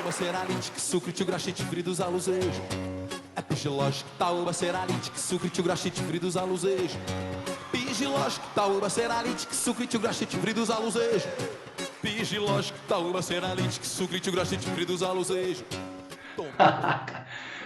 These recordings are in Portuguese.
taúba, ceralite, sucre, graxite, fridos, aluzejo. É pigilógico, taúba, ceralite, sucre, graxite, fridos, aluzejo. Pigilógico, taúba, ceralite, sucre, graxite, fridos, aluzejo. Pigilógico, taúba, ceralite, sucre, graxite, fridos, aluzejo.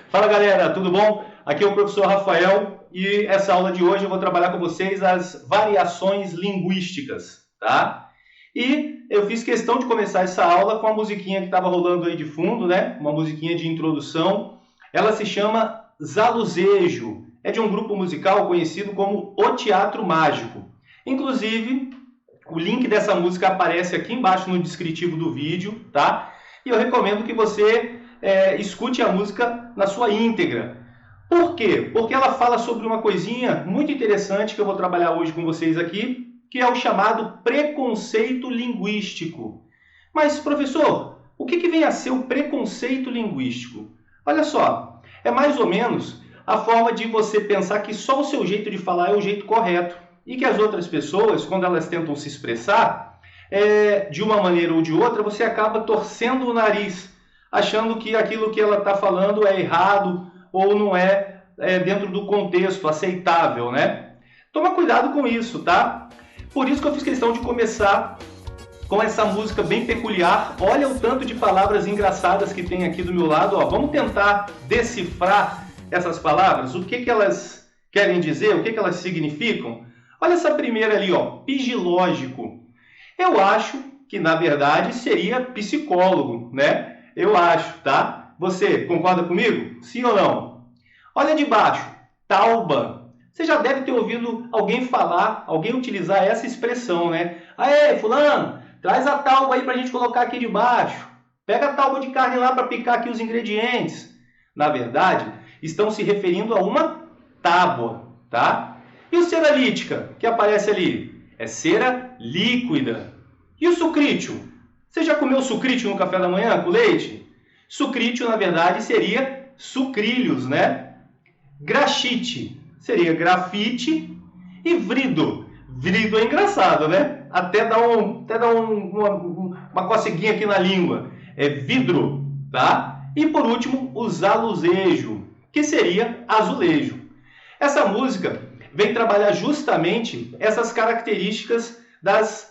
Fala galera, tudo bom? Aqui é o professor Rafael e essa aula de hoje eu vou trabalhar com vocês as variações linguísticas, tá? E eu fiz questão de começar essa aula com a musiquinha que estava rolando aí de fundo, né? Uma musiquinha de introdução. Ela se chama Zaluzejo. É de um grupo musical conhecido como O Teatro Mágico. Inclusive, o link dessa música aparece aqui embaixo no descritivo do vídeo, tá? E eu recomendo que você escute a música na sua íntegra. Por quê? Porque ela fala sobre uma coisinha muito interessante que eu vou trabalhar hoje com vocês aqui, que é o chamado preconceito linguístico. Mas, professor, o que vem a ser o preconceito linguístico? Olha só, é mais ou menos a forma de você pensar que só o seu jeito de falar é o jeito correto e que as outras pessoas, quando elas tentam se expressar, de uma maneira ou de outra, você acaba torcendo o nariz, achando que aquilo que ela está falando é errado ou não é dentro do contexto aceitável, né? Toma cuidado com isso, tá? Por isso que eu fiz questão de começar com essa música bem peculiar. Olha o tanto de palavras engraçadas que tem aqui do meu lado. Ó, vamos tentar decifrar essas palavras. O que elas querem dizer? O que elas significam? Olha essa primeira ali, ó, pigilógico. Eu acho que, na verdade, seria psicólogo, né? Eu acho, tá? Você concorda comigo? Sim ou não? Olha de baixo, tauba. Você já deve ter ouvido alguém falar, alguém utilizar essa expressão, né? Aê, fulano, traz a tauba aí pra gente colocar aqui debaixo. Pega a tauba de carne lá para picar aqui os ingredientes. Na verdade, estão se referindo a uma tábua, tá? E o ceralítica, que aparece ali? É cera líquida. E o sucrítio? Você já comeu sucrítio no café da manhã com leite? Sucrítio, na verdade, seria sucrilhos, né? Graxite seria grafite e vrido. Vrido é engraçado, né? Até dá uma coceguinha aqui na língua. É vidro, tá? E por último, o zaluzejo, que seria azulejo. Essa música vem trabalhar justamente essas características das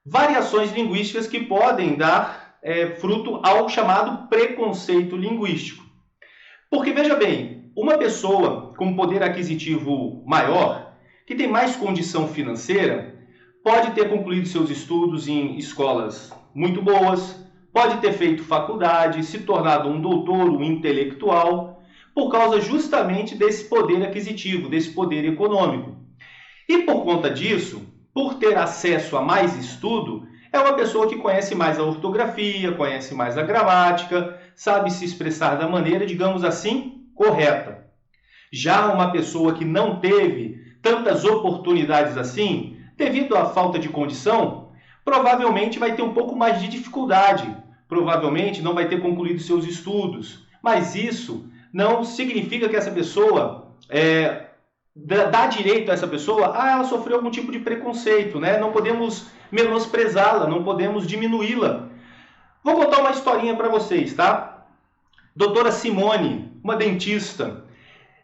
variações linguísticas que podem dar fruto ao chamado preconceito linguístico. Porque, veja bem, uma pessoa com poder aquisitivo maior, que tem mais condição financeira, pode ter concluído seus estudos em escolas muito boas, pode ter feito faculdade, se tornado um doutor, um intelectual, por causa justamente desse poder aquisitivo, desse poder econômico. E por conta disso, por ter acesso a mais estudo, é uma pessoa que conhece mais a ortografia, conhece mais a gramática, sabe se expressar da maneira, digamos assim, correta. Já uma pessoa que não teve tantas oportunidades assim, devido à falta de condição, provavelmente vai ter um pouco mais de dificuldade, provavelmente não vai ter concluído seus estudos, mas isso não significa que essa pessoa dá direito a essa pessoa, ela sofreu algum tipo de preconceito, né? Não podemos menosprezá-la, não podemos diminuí-la. Vou contar uma historinha para vocês, tá? Doutora Simone, uma dentista,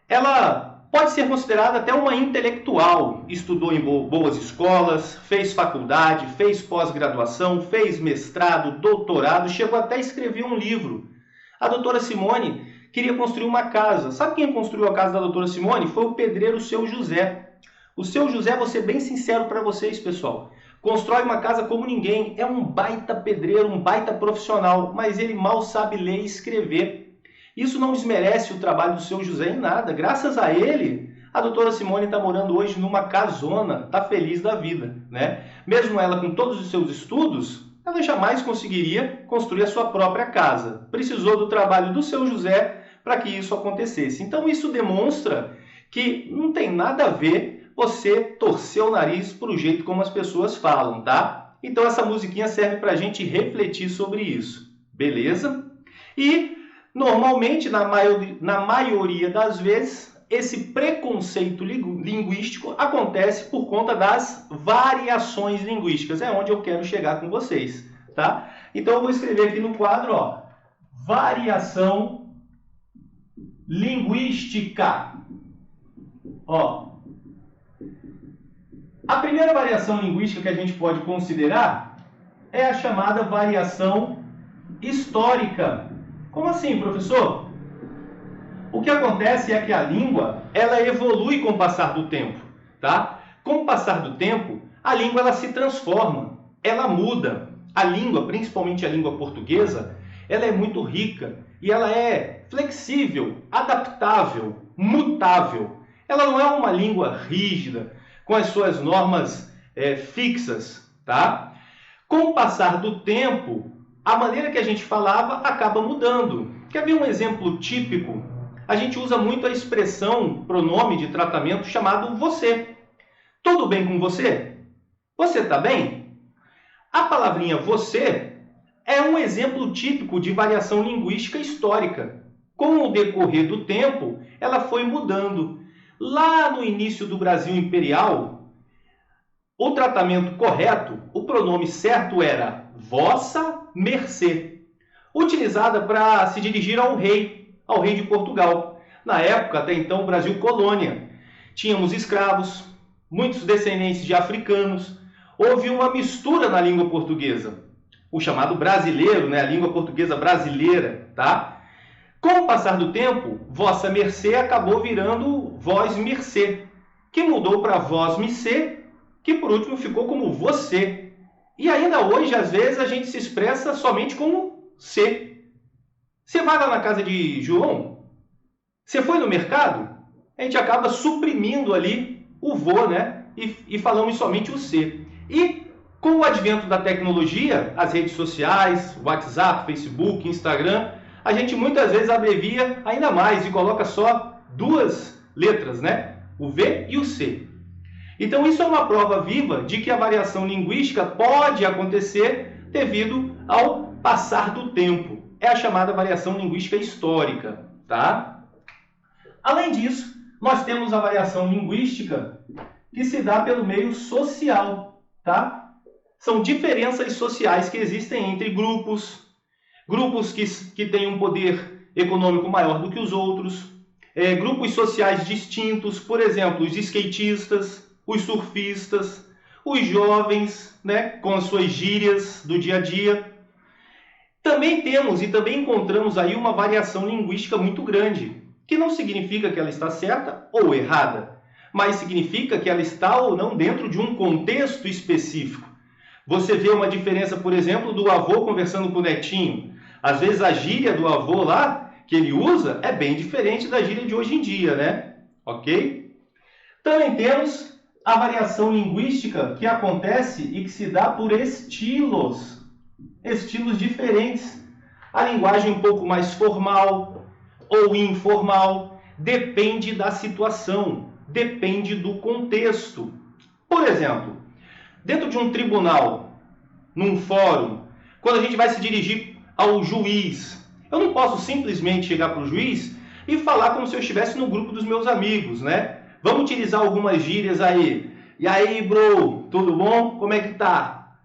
ela pode ser considerada até uma intelectual, estudou em boas escolas, fez faculdade, fez pós-graduação, fez mestrado, doutorado, chegou até a escrever um livro. A doutora Simone queria construir uma casa. Sabe quem construiu a casa da doutora Simone? Foi o pedreiro Seu José. O Seu José, vou ser bem sincero para vocês, pessoal, constrói uma casa como ninguém. É um baita pedreiro, um baita profissional, mas ele mal sabe ler e escrever. Isso não desmerece o trabalho do Seu José em nada. Graças a ele, a doutora Simone está morando hoje numa casona, está feliz da vida, né? Mesmo ela com todos os seus estudos, ela jamais conseguiria construir a sua própria casa. Precisou do trabalho do Seu José para que isso acontecesse. Então isso demonstra que não tem nada a ver você torcer o nariz para o jeito como as pessoas falam, tá? Então essa musiquinha serve para a gente refletir sobre isso, beleza? E normalmente, na maioria das vezes, esse preconceito linguístico acontece por conta das variações linguísticas. É onde eu quero chegar com vocês, tá? Então eu vou escrever aqui no quadro, ó, variação linguística. Ó, a primeira variação linguística que a gente pode considerar é a chamada variação histórica. Como assim, professor? O que acontece é que a língua, ela evolui com o passar do tempo, tá? Com o passar do tempo, a língua ela se transforma, ela muda. A língua, principalmente a língua portuguesa, ela é muito rica e ela é flexível, adaptável, mutável. Ela não é uma língua rígida, com as suas normas fixas, tá? Com o passar do tempo, a maneira que a gente falava acaba mudando. Quer ver um exemplo típico? A gente usa muito a expressão, pronome de tratamento chamado você. Tudo bem com você? Você está bem? A palavrinha você é um exemplo típico de variação linguística histórica. Com o decorrer do tempo, ela foi mudando. Lá no início do Brasil Imperial, o tratamento correto, o pronome certo era vossa mercê, utilizada para se dirigir ao rei de Portugal. Na época, até então, Brasil colônia. Tínhamos escravos, muitos descendentes de africanos. Houve uma mistura na língua portuguesa, o chamado brasileiro, né? A língua portuguesa brasileira, tá? Com o passar do tempo, vossa mercê acabou virando vós mercê, que mudou para vós mercê, que por último ficou como você. E ainda hoje, às vezes, a gente se expressa somente como se. Você vai lá na casa de João? Você foi no mercado? A gente acaba suprimindo ali o vô, né? E falamos somente o se. E com o advento da tecnologia, as redes sociais, WhatsApp, Facebook, Instagram, a gente muitas vezes abrevia ainda mais e coloca só duas letras, né? O V e o C. Então isso é uma prova viva de que a variação linguística pode acontecer devido ao passar do tempo. É a chamada variação linguística histórica, tá? Além disso, nós temos a variação linguística que se dá pelo meio social, tá? São diferenças sociais que existem entre grupos que têm um poder econômico maior do que os outros, grupos sociais distintos, por exemplo, os skatistas, os surfistas, os jovens, né, com as suas gírias do dia a dia. Também temos e também encontramos aí uma variação linguística muito grande, que não significa que ela está certa ou errada, mas significa que ela está ou não dentro de um contexto específico. Você vê uma diferença, por exemplo, do avô conversando com o netinho. Às vezes a gíria do avô lá, que ele usa, é bem diferente da gíria de hoje em dia, né? Ok? Também temos a variação linguística que acontece e que se dá por estilos diferentes. A linguagem um pouco mais formal ou informal, depende da situação, depende do contexto. Por exemplo, dentro de um tribunal, num fórum, quando a gente vai se dirigir ao juiz, eu não posso simplesmente chegar para o juiz e falar como se eu estivesse no grupo dos meus amigos, né? Vamos utilizar algumas gírias aí. E aí, bro, tudo bom? Como é que tá?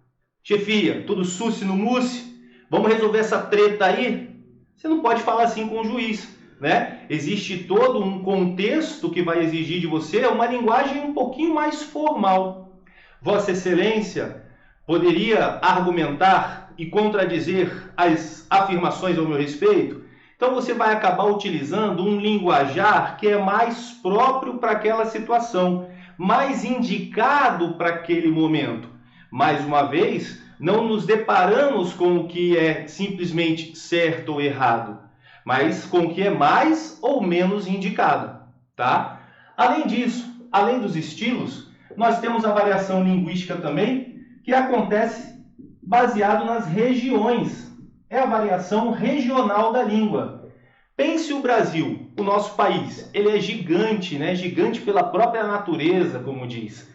Chefia, tudo susse no mousse? Vamos resolver essa treta aí? Você não pode falar assim com o juiz, né? Existe todo um contexto que vai exigir de você uma linguagem um pouquinho mais formal. Vossa Excelência poderia argumentar e contradizer as afirmações ao meu respeito? Então você vai acabar utilizando um linguajar que é mais próprio para aquela situação, mais indicado para aquele momento. Mais uma vez, não nos deparamos com o que é simplesmente certo ou errado, mas com o que é mais ou menos indicado, tá? Além disso, além dos estilos, nós temos a variação linguística também, que acontece baseado nas regiões. É a variação regional da língua. Pense o Brasil, o nosso país. Ele é gigante, né? Gigante pela própria natureza, como diz.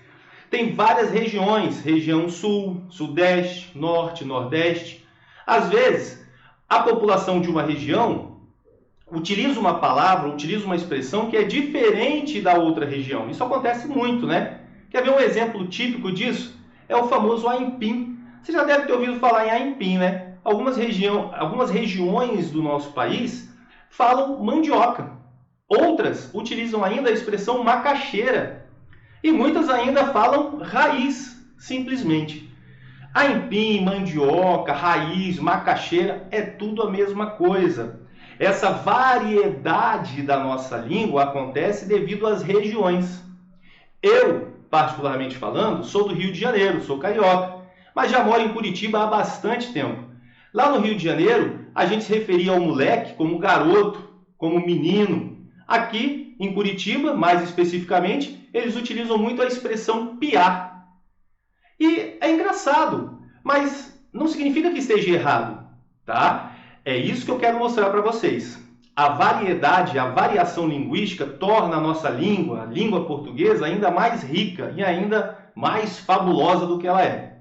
Tem várias regiões, região sul, sudeste, norte, nordeste. Às vezes, a população de uma região utiliza uma palavra, utiliza uma expressão que é diferente da outra região. Isso acontece muito, né? Quer ver um exemplo típico disso? É o famoso Aimpim. Você já deve ter ouvido falar em Aimpim, né? algumas regiões do nosso país falam mandioca. Outras utilizam ainda a expressão macaxeira. E muitas ainda falam raiz, simplesmente. Aipim, mandioca, raiz, macaxeira, é tudo a mesma coisa. Essa variedade da nossa língua acontece devido às regiões. Eu, particularmente falando, sou do Rio de Janeiro, sou carioca, mas já moro em Curitiba há bastante tempo. Lá no Rio de Janeiro, a gente se referia ao moleque como garoto, como menino. Aqui, em Curitiba, mais especificamente, eles utilizam muito a expressão piá. E é engraçado, mas não significa que esteja errado, tá? É isso que eu quero mostrar para vocês. A variedade, a variação linguística torna a nossa língua, a língua portuguesa, ainda mais rica e ainda mais fabulosa do que ela é.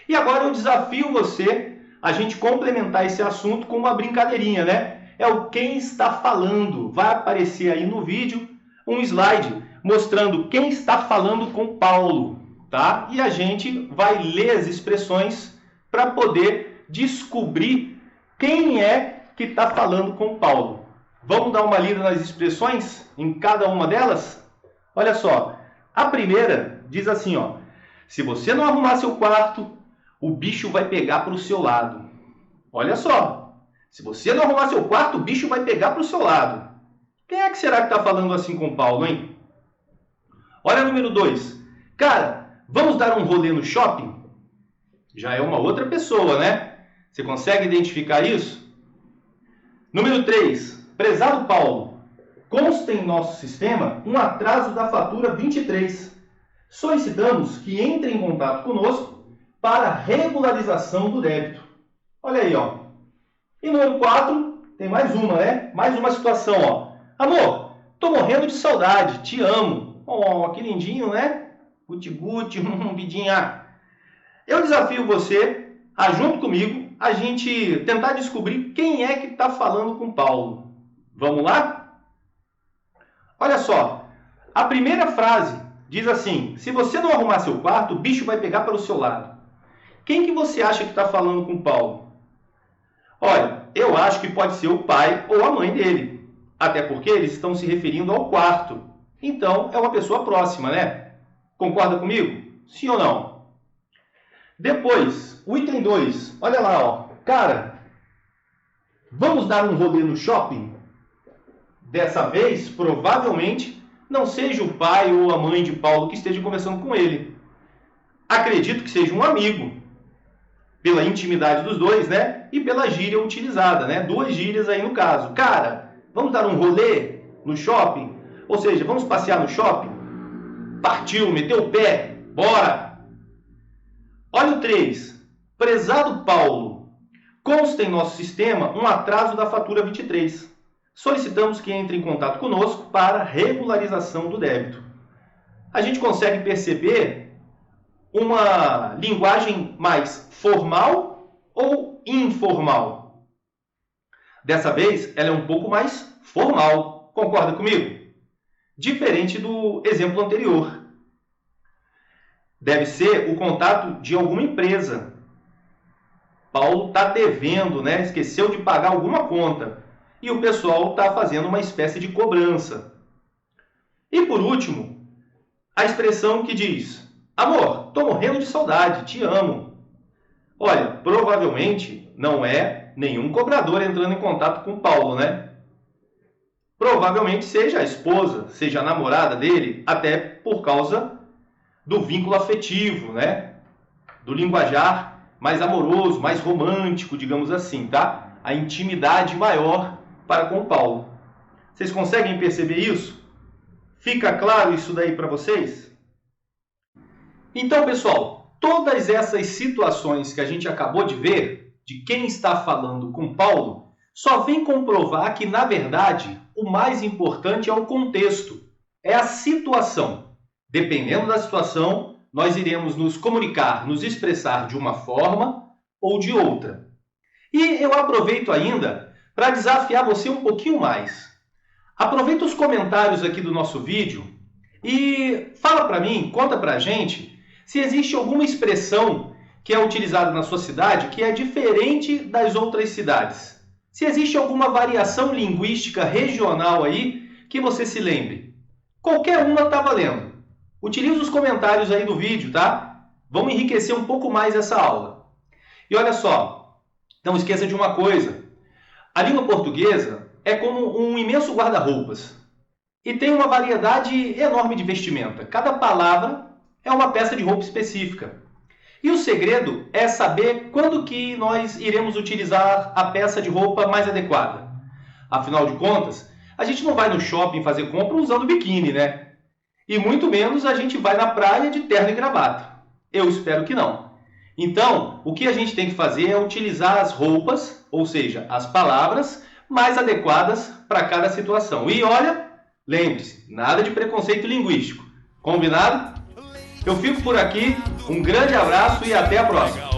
E agora eu desafio você a gente complementar esse assunto com uma brincadeirinha, né? É o quem está falando. Vai aparecer aí no vídeo um slide mostrando quem está falando com Paulo, tá? E a gente vai ler as expressões para poder descobrir quem é que está falando com Paulo. Vamos dar uma lida nas expressões em cada uma delas? Olha só, a primeira diz assim, ó: se você não arrumar seu quarto, o bicho vai pegar para o seu lado. Olha só, se você não arrumar seu quarto, o bicho vai pegar para o seu lado. Quem é que será que está falando assim com Paulo, hein? Olha o número 2. Cara, vamos dar um rolê no shopping? Já é uma outra pessoa, né? Você consegue identificar isso? Número 3. Prezado Paulo, consta em nosso sistema um atraso da fatura 23. Solicitamos que entre em contato conosco para regularização do débito. Olha aí, ó. E número 4, tem mais uma, né? Mais uma situação, ó. Amor, tô morrendo de saudade, te amo. Oh, que lindinho, né? Guti-guti, vidinha. Eu desafio você a, junto comigo, a gente tentar descobrir quem é que está falando com Paulo. Vamos lá? Olha só, a primeira frase diz assim: se você não arrumar seu quarto, o bicho vai pegar para o seu lado. Quem que você acha que está falando com Paulo? Olha, eu acho que pode ser o pai ou a mãe dele. Até porque eles estão se referindo ao quarto. Então, é uma pessoa próxima, né? Concorda comigo? Sim ou não? Depois, o item 2. Olha lá, ó. Cara, vamos dar um rolê no shopping? Dessa vez, provavelmente, não seja o pai ou a mãe de Paulo que esteja conversando com ele. Acredito que seja um amigo. Pela intimidade dos dois, né? E pela gíria utilizada, né? 2 gírias aí no caso. Cara, vamos dar um rolê no shopping? Ou seja, vamos passear no shopping? Partiu, meteu o pé, bora! Olha o 3. Prezado Paulo, consta em nosso sistema um atraso da fatura 23. Solicitamos que entre em contato conosco para regularização do débito. A gente consegue perceber uma linguagem mais formal ou informal? Dessa vez, ela é um pouco mais formal. Concorda comigo? Diferente do exemplo anterior. Deve ser o contato de alguma empresa. Paulo está devendo, né? Esqueceu de pagar alguma conta. E o pessoal está fazendo uma espécie de cobrança. E por último, a expressão que diz: amor, estou morrendo de saudade, te amo. Olha, provavelmente não é nenhum cobrador entrando em contato com Paulo, né? Provavelmente seja a esposa, seja a namorada dele, até por causa do vínculo afetivo, né? Do linguajar mais amoroso, mais romântico, digamos assim, tá? A intimidade maior para com Paulo. Vocês conseguem perceber isso? Fica claro isso daí para vocês? Então, pessoal, todas essas situações que a gente acabou de ver, de quem está falando com Paulo, só vem comprovar que, na verdade, o mais importante é o contexto, é a situação. Dependendo da situação, nós iremos nos comunicar, nos expressar de uma forma ou de outra. E eu aproveito ainda para desafiar você um pouquinho mais. Aproveita os comentários aqui do nosso vídeo e fala para mim, conta para a gente, se existe alguma expressão que é utilizado na sua cidade que é diferente das outras cidades? Se existe alguma variação linguística regional aí que você se lembre. Qualquer uma está valendo. Utilize os comentários aí do vídeo, tá? Vamos enriquecer um pouco mais essa aula. E olha só, não esqueça de uma coisa. A língua portuguesa é como um imenso guarda-roupas e tem uma variedade enorme de vestimenta. Cada palavra é uma peça de roupa específica. E o segredo é saber quando que nós iremos utilizar a peça de roupa mais adequada. Afinal de contas, a gente não vai no shopping fazer compra usando biquíni, né? E muito menos a gente vai na praia de terno e gravata. Eu espero que não. Então, o que a gente tem que fazer é utilizar as roupas, ou seja, as palavras mais adequadas para cada situação. E olha, lembre-se, nada de preconceito linguístico. Combinado? Eu fico por aqui, um grande abraço e até a próxima.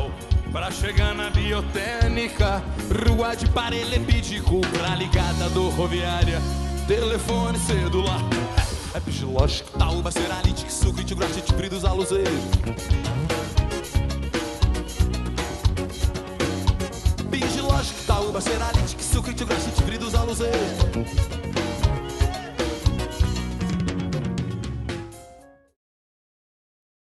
Pra chegar na biotécnica, rua de paralelepídico, pra ligada do rodoviária, telefone celular. É Pigilógico, Taúba, Ceralite, Sucre, Tigrachite, Fridos, Aluzejo. Pigilógico, Taúba, Ceralite, Sucre, Tigrachite, Fridos, Aluzejo.